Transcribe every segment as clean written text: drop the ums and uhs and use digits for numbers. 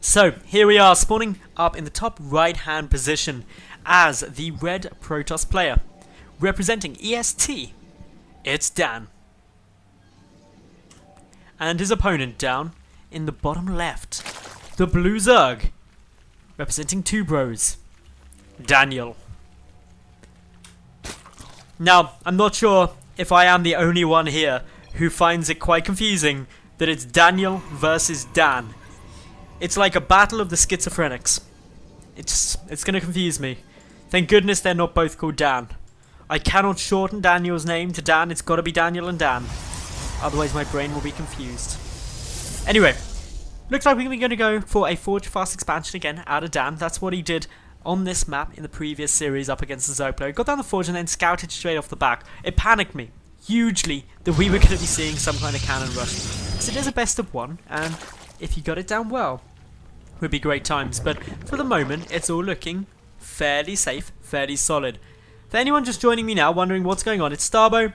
So, here we are, spawning up in the top right-hand position as the red Protoss player. Representing EST, it's Dan. And his opponent down in the bottom left, the blue Zerg, representing two bros, Daniel. Now, I'm not sure if I am the only one here who finds it quite confusing that it's Daniel versus Dan. It's like a battle of the schizophrenics. It's gonna confuse me. Thank goodness they're not both called Dan. I cannot shorten Daniel's name to Dan. It's gotta be Daniel and Dan. Otherwise my brain will be confused. Anyway, looks like we're gonna go for a Forge Fast expansion again out of Dan. That's what he did on this map in the previous series up against the Zerg player. Got down the Forge and then scouted straight off the back. It panicked me hugely that we were gonna be seeing some kind of cannon rush. Because it is a best of one, and if you got it down well, would be great times, but for the moment it's all looking fairly safe, fairly solid. For anyone just joining me now wondering what's going on, it's Starbow.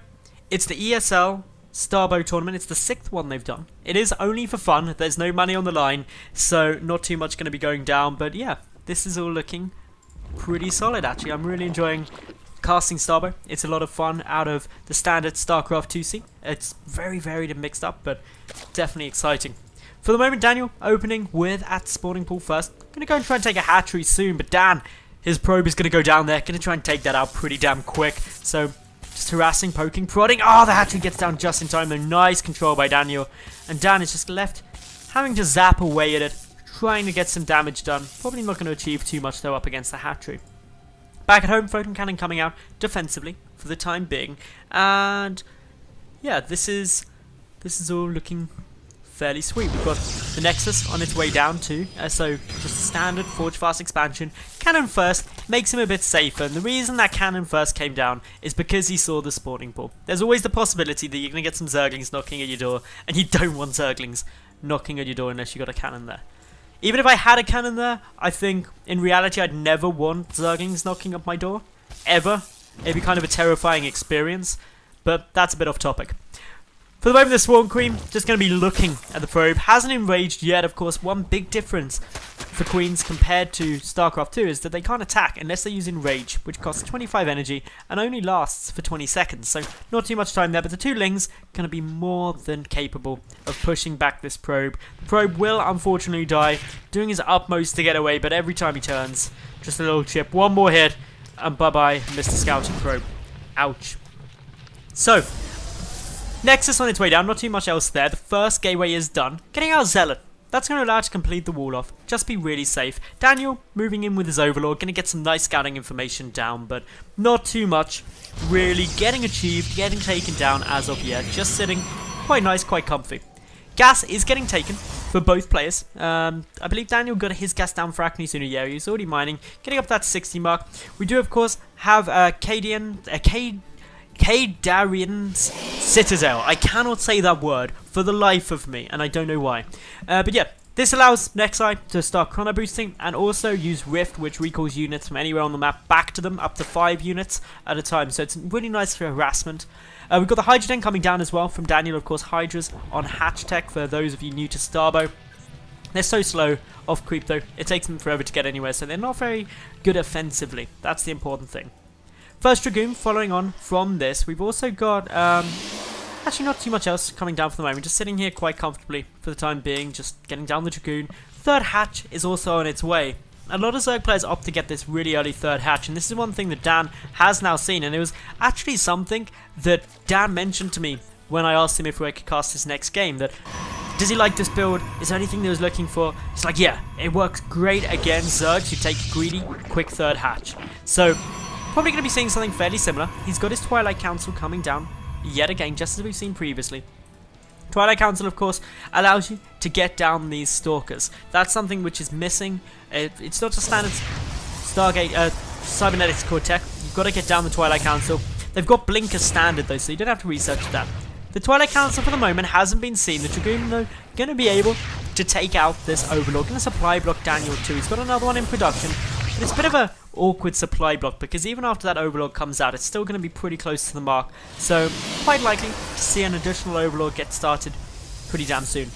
It's the ESL Starbow tournament. It's the 6th one they've done. It is only for fun. There's no money on the line, so not too much going to be going down, but yeah, this is all looking pretty solid actually. I'm really enjoying casting Starbow. It's a lot of fun out of the standard StarCraft 2C. It's very varied and mixed up, but definitely exciting. For the moment, Daniel opening with at spawning pool first. Gonna go and try and take a hatchery soon, but Dan, his probe is gonna go down there. Gonna try and take that out pretty damn quick. So, just harassing, poking, prodding. Oh, the hatchery gets down just in time though. Nice control by Daniel. And Dan is just left having to zap away at it, trying to get some damage done. Probably not gonna achieve too much though up against the hatchery. Back at home, photon cannon coming out defensively for the time being. And yeah, this is all looking fairly sweet. We've got the Nexus on its way down too, so just a standard Forge Fast expansion. Cannon first makes him a bit safer, and the reason that Cannon first came down is because he saw the spawning pool. There's always the possibility that you're going to get some Zerglings knocking at your door, and you don't want Zerglings knocking at your door unless you got a cannon there. Even if I had a cannon there, I think in reality I'd never want Zerglings knocking at my door, ever. It'd be kind of a terrifying experience, but that's a bit off topic. For the moment, the Swarm Queen just going to be looking at the probe. Hasn't enraged yet, of course. One big difference for Queens compared to StarCraft 2 is that they can't attack unless they use Enrage, which costs 25 energy and only lasts for 20 seconds. So not too much time there, but the two Lings going to be more than capable of pushing back this probe. The probe will unfortunately die, doing his utmost to get away, but every time he turns, just a little chip. One more hit, and bye-bye, Mr. Scouting Probe. Ouch. So, Nexus on its way down, not too much else there. The first gateway is done. Getting our Zealot. That's going to allow us to complete the wall off. Just be really safe. Daniel moving in with his Overlord. Going to get some nice scouting information down, but not too much really getting achieved, getting taken down as of yet. Just sitting quite nice, quite comfy. Gas is getting taken for both players. I believe Daniel got his gas down for Acne sooner. Yeah, he's already mining. Getting up that 60 mark. We do, of course, have Kadarian's Citadel. I cannot say that word for the life of me, and I don't know why. But yeah, this allows Nexi to start chrono boosting and also use Rift, which recalls units from anywhere on the map back to them, up to 5 units at a time. So it's really nice for harassment. We've got the Hydra Den coming down as well from Daniel, of course. Hydras on Hatch Tech for those of you new to Starbow. They're so slow off creep though, it takes them forever to get anywhere, so they're not very good offensively. That's the important thing. First Dragoon following on from this. We've also got, actually not too much else coming down for the moment. Just sitting here quite comfortably for the time being, just getting down the Dragoon. Third hatch is also on its way. A lot of Zerg players opt to get this really early third hatch, and this is one thing that Dan has now seen, and it was actually something that Dan mentioned to me when I asked him if we could cast this next game, that does he like this build? Is there anything that he was looking for? It's like, yeah, it works great against Zerg who take greedy, quick third hatch. So, probably going to be seeing something fairly similar. He's got his Twilight Council coming down yet again, just as we've seen previously. Twilight Council, of course, allows you to get down these Stalkers. That's something which is missing. It's not just standard Stargate, Cybernetics core tech. You've got to get down the Twilight Council. They've got Blinker standard though, so you don't have to research that. The Twilight Council for the moment hasn't been seen. The Dragoon, though, going to be able to take out this Overlord. Going to supply block Daniel too. He's got another one in production, but it's a bit of a awkward supply block because even after that Overlord comes out, it's still going to be pretty close to the mark. So quite likely to see an additional Overlord get started pretty damn soon.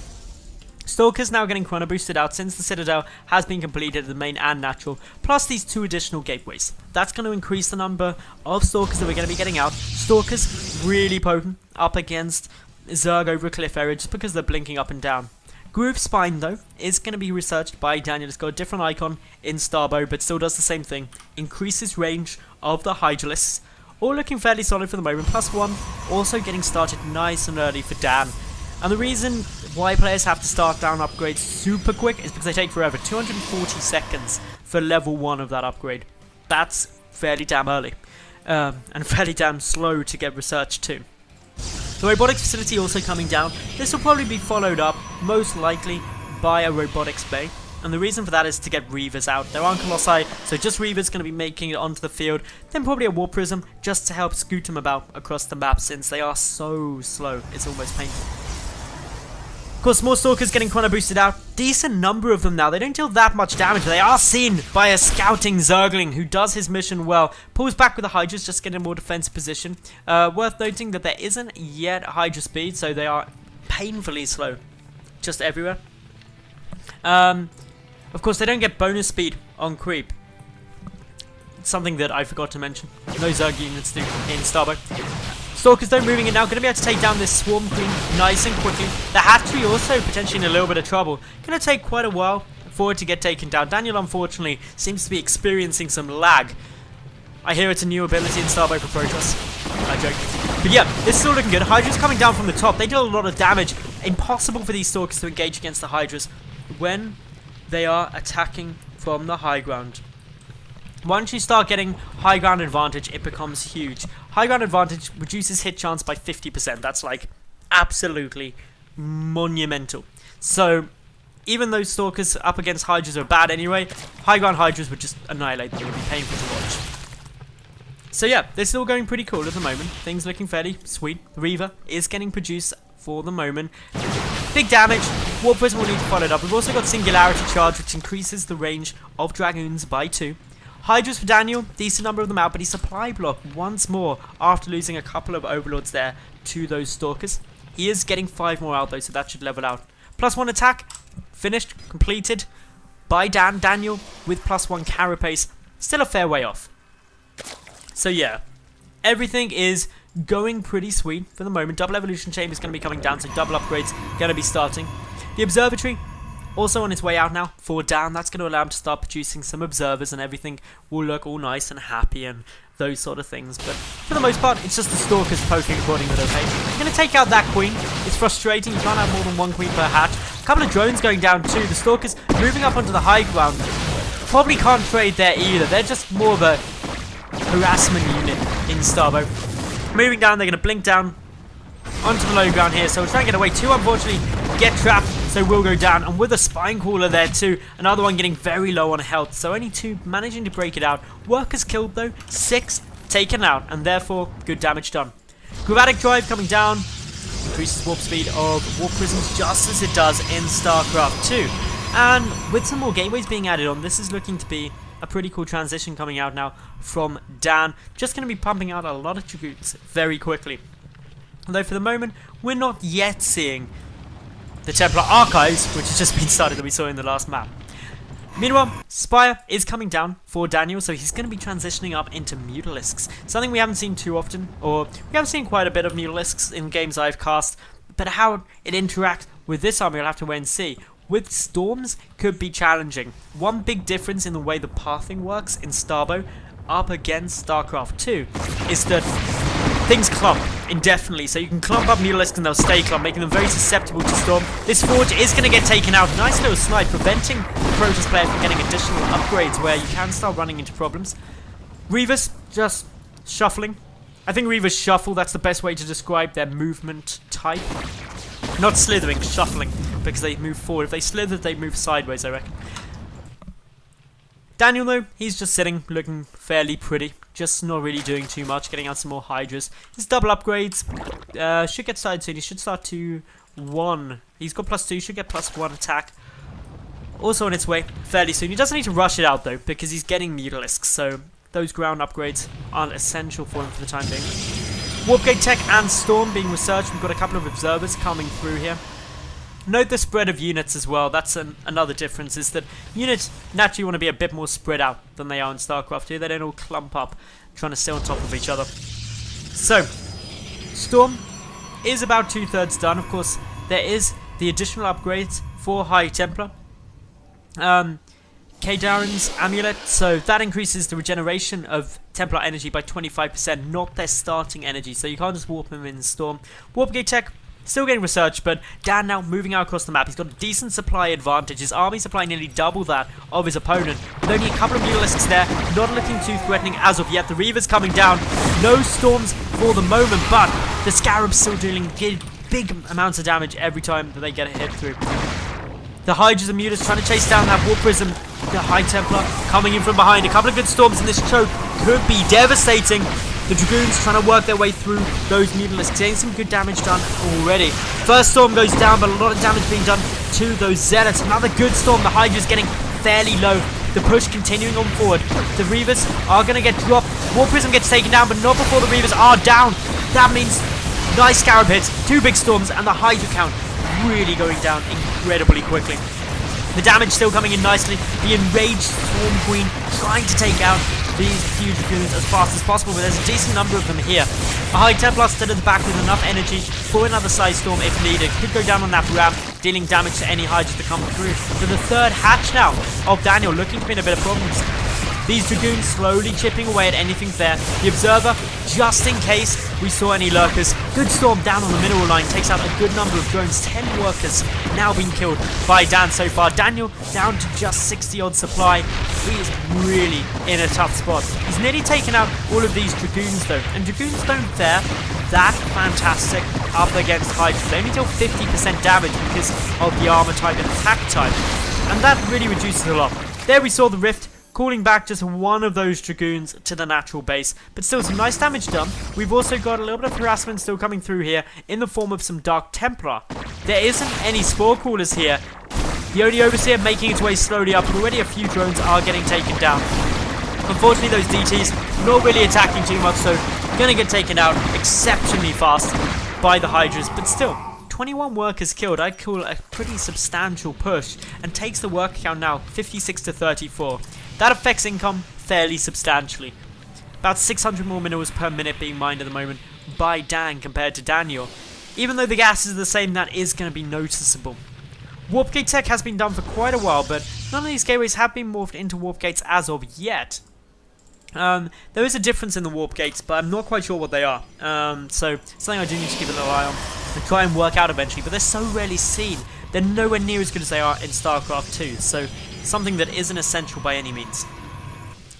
Stalker's now getting chrono boosted out since the Citadel has been completed, the main and natural, plus these 2 additional gateways. That's going to increase the number of Stalkers that we're going to be getting out. Stalkers really potent up against Zerg over a cliff area just because they're blinking up and down. Groove Spine though is going to be researched by Daniel. It's got a different icon in Starbow but still does the same thing. Increases range of the Hydralisks. All looking fairly solid for the moment. +1 also getting started nice and early for Dan. And the reason why players have to start down upgrades super quick is because they take forever. 240 seconds for level 1 of that upgrade. That's fairly damn early. And fairly damn slow to get researched too. The robotics facility also coming down. This will probably be followed up, most likely, by a robotics bay. And the reason for that is to get Reavers out. There aren't Colossi, so just Reavers going to be making it onto the field. Then probably a Warp Prism, just to help scoot them about across the map, since they are so slow. It's almost painful. Of course, more Stalkers getting chrono boosted out. Decent number of them now. They don't deal that much damage. They are seen by a scouting Zergling who does his mission well. Pulls back with the Hydras, just getting a more defensive position. Worth noting that there isn't yet Hydra speed, so they are painfully slow. Just everywhere. Of course, they don't get bonus speed on creep. It's something that I forgot to mention. No Zerg units do in Starbow. Stalkers though moving in now, going to be able to take down this Swarm Queen nice and quickly. The Hatchery also potentially in a little bit of trouble. Going to take quite a while for it to get taken down. Daniel unfortunately seems to be experiencing some lag. I hear it's a new ability in Starbow for Protoss. I joke. But yeah, this is still looking good. Hydras coming down from the top. They deal a lot of damage. Impossible for these Stalkers to engage against the Hydras when they are attacking from the high ground. Once you start getting high ground advantage, it becomes huge. High ground advantage reduces hit chance by 50%. That's like absolutely monumental. So even though Stalkers up against Hydras are bad anyway, high ground Hydras would just annihilate them. It would be painful to watch. So yeah, this is all going pretty cool at the moment. Things looking fairly sweet. The Reaver is getting produced for the moment. Big damage. Warp Prism will need to follow it up. We've also got Singularity Charge, which increases the range of Dragoons by 2. Hydras for Daniel, decent number of them out, but he supply blocked once more after losing a couple of Overlords there to those Stalkers. He is getting 5 more out though, so that should level out. +1 attack, finished, completed by Daniel with +1 carapace, still a fair way off. So yeah, everything is going pretty sweet for the moment. Double Evolution Chamber is going to be coming down, so double upgrades going to be starting. The Observatory also on its way out now for Dan. That's going to allow him to start producing some observers and everything will look all nice and happy and those sort of things. But for the most part, it's just the Stalkers poking according to their pace. You're going to take out that Queen. It's frustrating. You can't have more than 1 Queen per hatch. A couple of drones going down too. The Stalkers moving up onto the high ground. Probably can't trade there either. They're just more of a harassment unit in Starbow. Moving down, they're going to blink down onto the low ground here. So we're trying to get away. 2 unfortunately get trapped, so will go down. And with a Spine Crawler there too, another one getting very low on health. So only 2 managing to break it out. Workers killed though, 6 taken out, and therefore good damage done. Chromatic Drive coming down, increases warp speed of Warp Prisms just as it does in StarCraft 2. And with some more gateways being added on, this is looking to be a pretty cool transition coming out now from Dan. Just going to be pumping out a lot of tributes very quickly. Although for the moment, we're not yet seeing the Templar Archives, which has just been started that we saw in the last map. Meanwhile, Spire is coming down for Daniel, so he's going to be transitioning up into Mutalisks. Something we haven't seen too often, or we haven't seen quite a bit of Mutalisks in games I've cast, but how it interacts with this army, we'll have to wait and see. With Storms, could be challenging. One big difference in the way the pathing works in Starbow up against StarCraft 2 is that things clump indefinitely, so you can clump up Mutalisks and they'll stay clump, making them very susceptible to Storm. This Forge is going to get taken out. Nice little snipe, preventing the Protoss player from getting additional upgrades where you can start running into problems. Reavers just shuffling. I think Reavers shuffle, that's the best way to describe their movement type. Not slithering, shuffling, because they move forward. If they slither, they move sideways, I reckon. Daniel, though, he's just sitting, looking fairly pretty. Just not really doing too much, getting out some more Hydras. His double upgrades should get started soon. He should start to 1. He's got +2, should get +1 attack. Also on its way fairly soon. He doesn't need to rush it out, though, because he's getting Mutalisks, so those ground upgrades aren't essential for him for the time being. Warpgate Tech and Storm being researched. We've got a couple of observers coming through here. Note the spread of units as well. That's another difference, is that units naturally want to be a bit more spread out than they are in StarCraft 2. They don't all clump up trying to stay on top of each other. So, Storm is about 2/3 done. Of course, there is the additional upgrades for High Templar. Kadarin's Amulet, so that increases the regeneration of Templar energy by 25%, not their starting energy, so you can't just warp them in Storm. Warp Gate tech, still getting researched, but Dan now moving out across the map. He's got a decent supply advantage. His army supply nearly double that of his opponent, with only a couple of Mutalisks there, not looking too threatening as of yet. The Reaver's coming down, no Storms for the moment, but the Scarabs still dealing big amounts of damage every time that they get a hit through. The Hydras and Mutas trying to chase down that War Prism. The High Templar coming in from behind. A couple of good storms in this choke could be devastating. The Dragoons trying to work their way through those Mutalisks, getting some good damage done already. First storm goes down, but a lot of damage being done to those Zealots. Another good storm. The Hydra's getting fairly low. The push continuing on forward. The Reavers are going to get dropped. War Prism gets taken down, but not before the Reavers are down. That means nice Scarab hits, 2 big storms, and the Hydra count really going down incredibly quickly. The damage still coming in nicely. The enraged Storm Queen trying to take out these huge Dragoons as fast as possible, but there's a decent number of them here. A High Templar stood at the back with enough energy for another side storm if needed. Could go down on that ramp, dealing damage to any Hydras to come through. But the third hatch now of Daniel looking to be in a bit of problems. These Dragoons slowly chipping away at anything there. The Observer, just in case we saw any lurkers. Good storm down on the mineral line, takes out a good number of drones. 10 workers now being killed by Dan so far. Daniel down to just 60 odd supply. He is really in a tough spot. He's nearly taken out all of these Dragoons though. And Dragoons don't fare that fantastic up against Hydras. They only deal 50% damage because of the armor type and attack type. And that really reduces a lot. There we saw the Rift calling back just one of those Dragoons to the natural base, but still some nice damage done. We've also got a little bit of harassment still coming through here in the form of some Dark Templar. There isn't any Spore Crawlers here. The only Overseer making its way slowly up, but already a few drones are getting taken down. Unfortunately, those DTs not really attacking too much, so gonna get taken out exceptionally fast by the Hydras, but still 21 workers killed. I'd call a pretty substantial push, and takes the worker count now 56 to 34. That affects income fairly substantially. About 600 more minerals per minute being mined at the moment by Dan compared to Daniel. Even though the gas is the same, that is going to be noticeable. Warp Gate tech has been done for quite a while, but none of these gateways have been morphed into Warp Gates as of yet. There is a difference in the Warp Gates, but I'm not quite sure what they are. So, something I do need to keep an eye on and try and work out eventually, but they're so rarely seen. They're nowhere near as good as they are in StarCraft 2, so something that isn't essential by any means.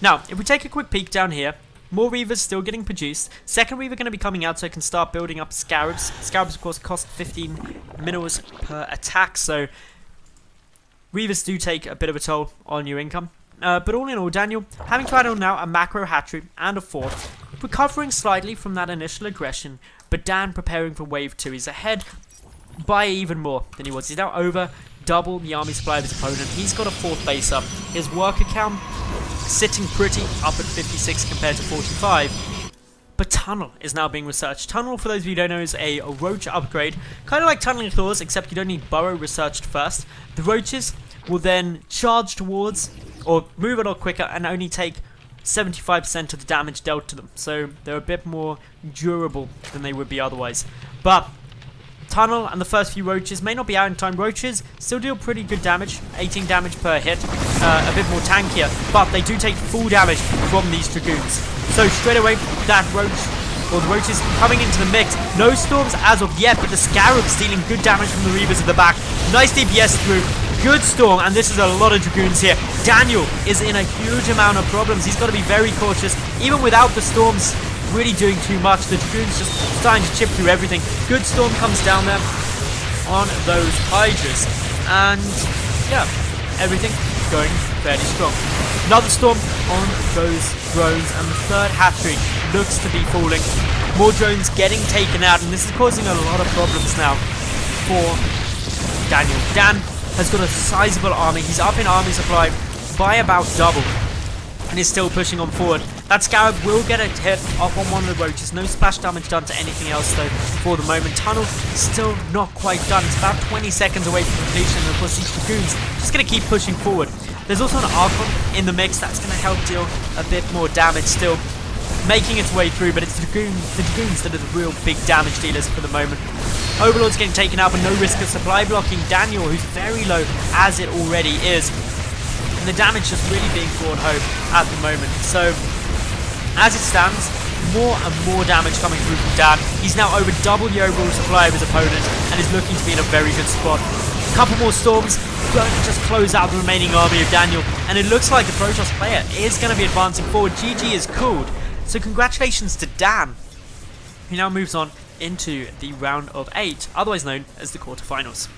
Now, if we take a quick peek down here, more Reavers still getting produced. Second Reaver going to be coming out so I can start building up Scarabs. Scarabs, of course, cost 15 minerals per attack, so Reavers do take a bit of a toll on your income. But all in all, Daniel, having tried on now a macro hatchery and a fort, recovering slightly from that initial aggression, but Dan preparing for wave 2. He's ahead by even more than he was. He's now over double the army supply of his opponent. He's got a 4th base up. His worker count sitting pretty up at 56 compared to 45. But Tunnel is now being researched. Tunnel, for those of you who don't know, is a roach upgrade. Kind of like Tunneling Claws, except you don't need Burrow researched first. The roaches will then charge towards, or move a lot quicker, and only take 75% of the damage dealt to them. So they're a bit more durable than they would be otherwise. But Tunnel and the first few roaches may not be out in time. Roaches still deal pretty good damage, 18 damage per hit, a bit more tankier, but they do take full damage from these Dragoons. So straight away, that roach, or the roaches coming into the mix. No storms as of yet, but the Scarabs dealing good damage from the Reavers at the back. Nice DPS through, good storm, and this is a lot of Dragoons here. Daniel is in a huge amount of problems. He's got to be very cautious, even without the storms really doing too much. The Dragoons just starting to chip through everything. Good storm comes down there on those Hydras, and yeah, everything going fairly strong. Another storm on those drones, and the third hatchery looks to be falling. More drones getting taken out, and this is causing a lot of problems now for Daniel. Dan has got a sizable army. He's up in army supply by about double, and is still pushing on forward. That Scarab will get a hit off on one of the roaches. No splash damage done to anything else though for the moment. Tunnel still not quite done. It's about 20 seconds away from completion, and of course these Dragoons just going to keep pushing forward. There's also an Archon in the mix that's going to help deal a bit more damage still, making its way through, but it's the Dragoons that are the real big damage dealers for the moment. Overlord's getting taken out, but no risk of supply blocking Daniel, who's very low as it already is. And the damage just really being brought home at the moment. So, as it stands, more and more damage coming through from Dan. He's now over double the overall supply of his opponent and is looking to be in a very good spot. A couple more storms going to just close out the remaining army of Daniel, and it looks like the Protoss player is going to be advancing forward. GG is cooled. So congratulations to Dan, who now moves on into the round of 8, otherwise known as the quarterfinals.